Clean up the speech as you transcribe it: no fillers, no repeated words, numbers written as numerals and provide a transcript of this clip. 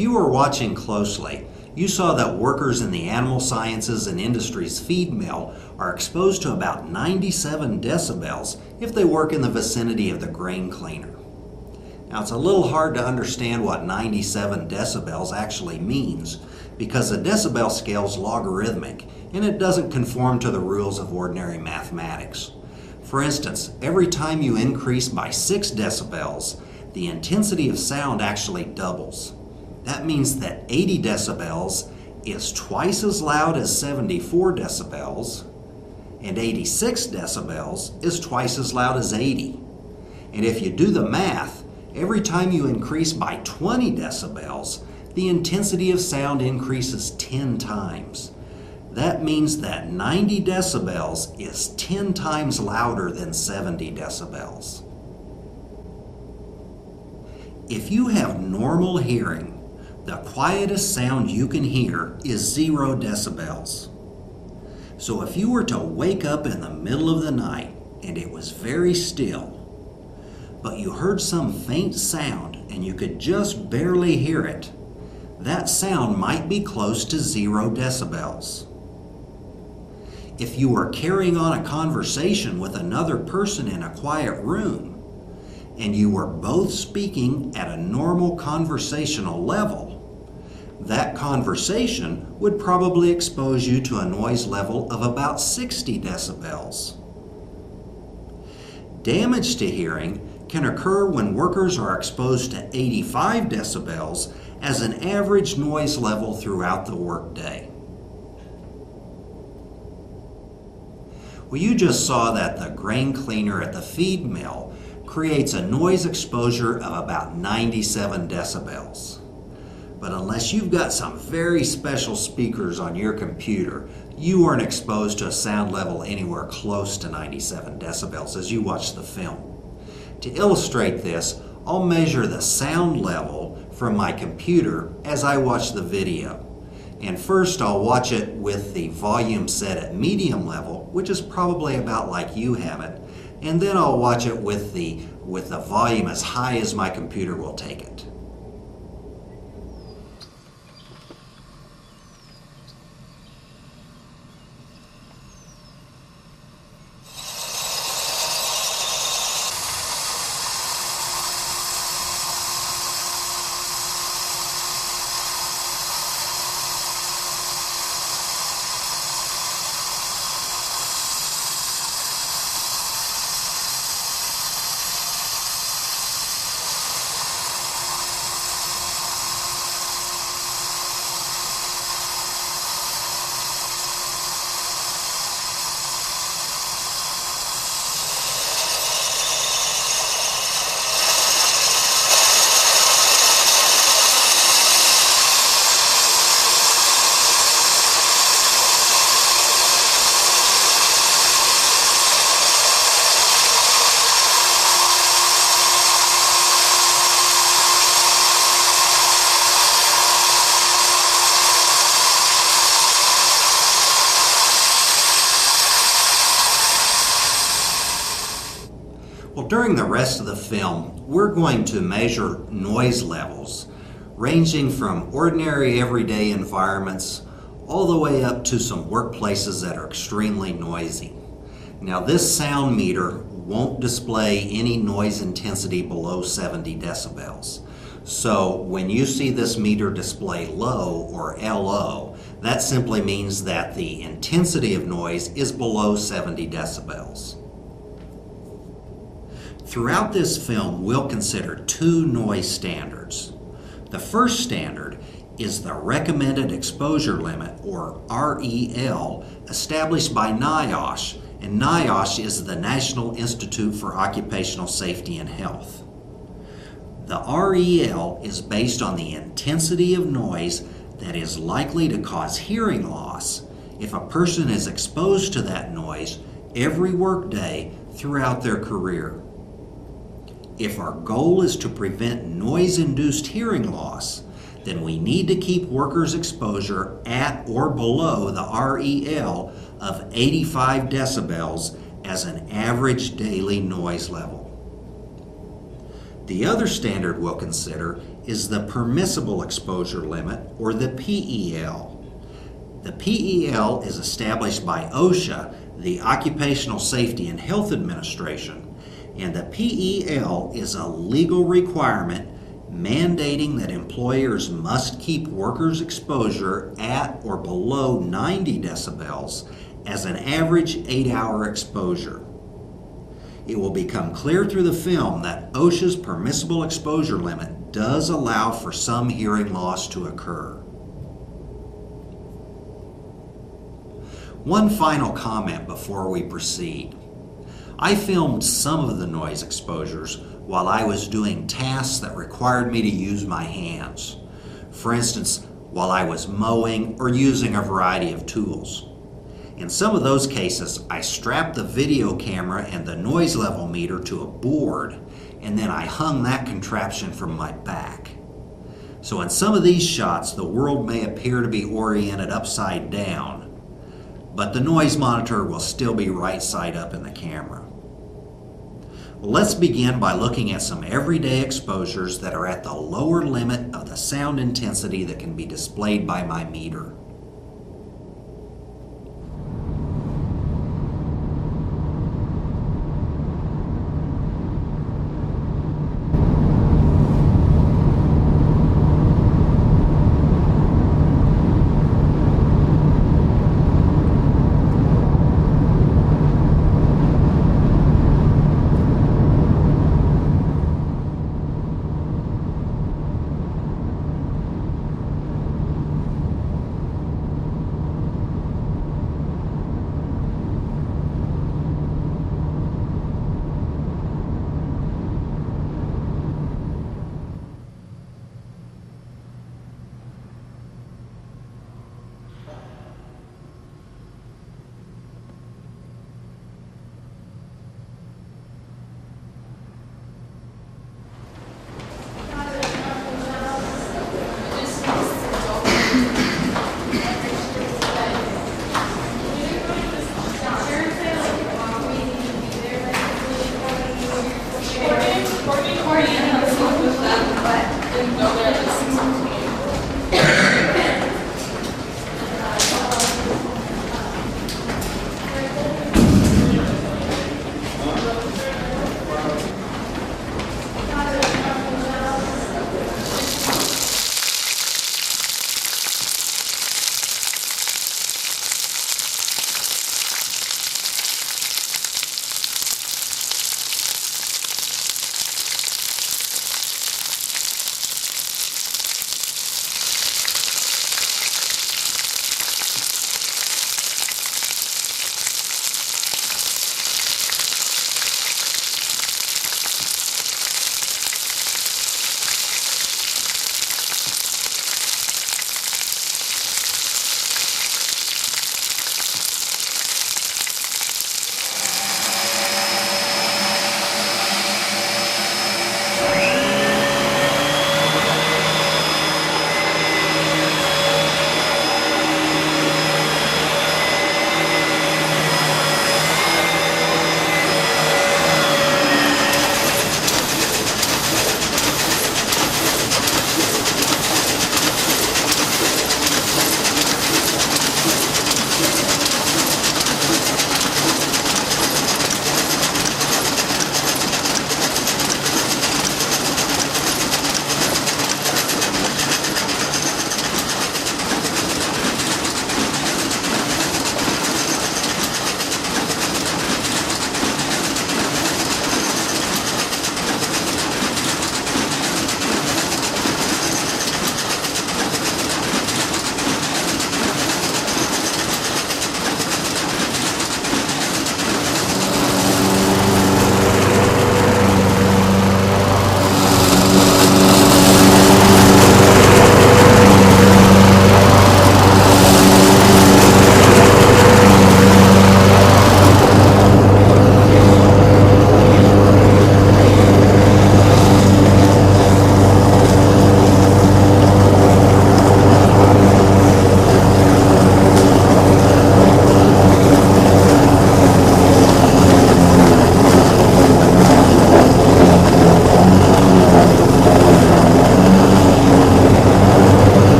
if you were watching closely, you saw that workers in the animal sciences and industries feed mill are exposed to about 97 decibels if they work in the vicinity of the grain cleaner. Now, it's a little hard to understand what 97 decibels actually means because the decibel scale is logarithmic and it doesn't conform to the rules of ordinary mathematics. For instance, every time you increase by 6 decibels, the intensity of sound actually doubles. That means that 80 decibels is twice as loud as 74 decibels, and 86 decibels is twice as loud as 80. And if you do the math, every time you increase by 20 decibels, the intensity of sound increases 10 times. That means that 90 decibels is 10 times louder than 70 decibels. If you have normal hearing, the quietest sound you can hear is 0 decibels. So if you were to wake up in the middle of the night and it was very still, but you heard some faint sound and you could just barely hear it, that sound might be close to 0 decibels. If you were carrying on a conversation with another person in a quiet room, and you were both speaking at a normal conversational level, that conversation would probably expose you to a noise level of about 60 decibels. Damage to hearing can occur when workers are exposed to 85 decibels as an average noise level throughout the workday. Well, you just saw that the grain cleaner at the feed mill creates a noise exposure of about 97 decibels. But unless you've got some very special speakers on your computer, you aren't exposed to a sound level anywhere close to 97 decibels as you watch the film. To illustrate this, I'll measure the sound level from my computer as I watch the video. And first I'll watch it with the volume set at medium level, which is probably about like you have it. And then I'll watch it with the volume as high as my computer will take it. Well, during the rest of the film, we're going to measure noise levels ranging from ordinary everyday environments all the way up to some workplaces that are extremely noisy. Now, this sound meter won't display any noise intensity below 70 decibels. So when you see this meter display low or LO, that simply means that the intensity of noise is below 70 decibels. Throughout this film, we'll consider 2 noise standards. The first standard is the recommended exposure limit, or REL, established by NIOSH, and NIOSH is the National Institute for Occupational Safety and Health. The REL is based on the intensity of noise that is likely to cause hearing loss if a person is exposed to that noise every workday throughout their career. If our goal is to prevent noise-induced hearing loss, then we need to keep workers' exposure at or below the REL of 85 decibels as an average daily noise level. The other standard we'll consider is the permissible exposure limit, or the PEL. The PEL is established by OSHA, the Occupational Safety and Health Administration, and the PEL is a legal requirement mandating that employers must keep workers' exposure at or below 90 decibels as an average 8-hour exposure. It will become clear through the film that OSHA's permissible exposure limit does allow for some hearing loss to occur. One final comment before we proceed. I filmed some of the noise exposures while I was doing tasks that required me to use my hands. For instance, while I was mowing or using a variety of tools. In some of those cases, I strapped the video camera and the noise level meter to a board, and then I hung that contraption from my back. So in some of these shots, the world may appear to be oriented upside down, but the noise monitor will still be right side up in the camera. Well, let's begin by looking at some everyday exposures that are at the lower limit of the sound intensity that can be displayed by my meter.